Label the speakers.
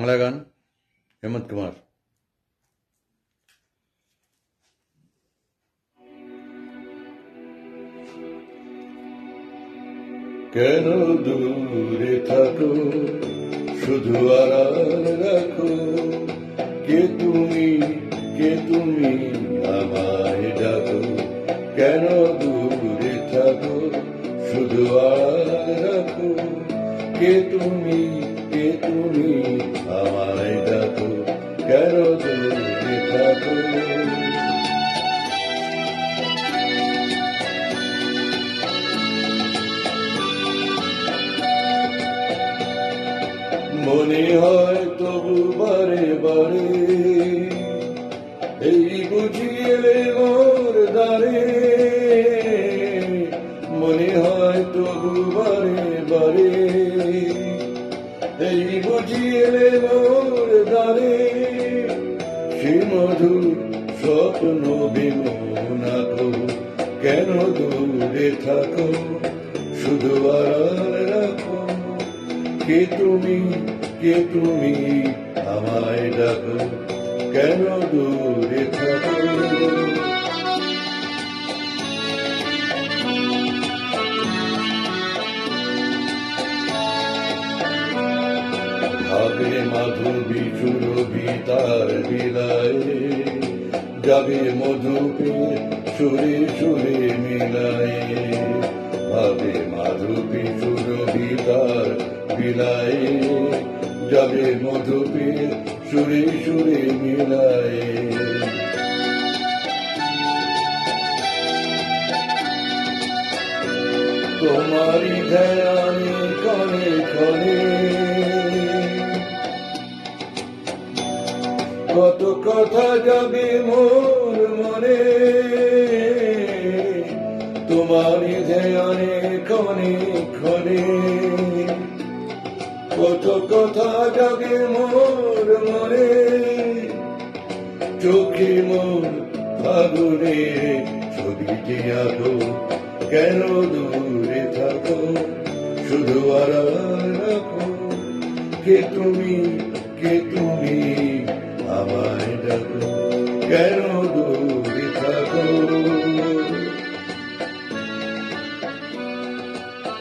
Speaker 1: বাংলা গান হেমন্ত কুমার। কেন দূরে থাকো, শুধু আড়াল রাখো, কে তুমি আমায় ডাকো। কেন দূরে থাকো, শুধু আড়াল রাখো, কে তুমি আমায় ডাকো। কেন দূরে থাকো, মনে হয় তবু বারে বারে, এই বুঝিয়ে মোর দ্বারে। মনে হয় তবু বারে বারে, এই বুঝিয়ে মোর দ্বারে। সে মধুর স্বপ্ন বিমোনাকো, কেন দূরে থাকো, শুধু আড়াল রাখো, কে তুমি আমায় ডাকো। কেন দূরে থাকো, ভাবে মাধবী সুরভি তার বিলায়, যাবে মধুপে সুরে সুরে মিলায়। ভাবে মাধবী সুরভি তার বিলায়, যাবে মধুপে সুরে সুরে মিলায়। তোমারি ধ্যানে ক্ষণে ক্ষণে, কত কথা যাবে মোর মনে। তোমারি ধ্যানে ক্ষণে ক্ষণে, কত কথা যাবে মোর মনে। চোখে মোর ফাগুনে ছবিটি আঁকো, কেন দূরে থাকো, শুধু আড়াল রাখো, কে তুমি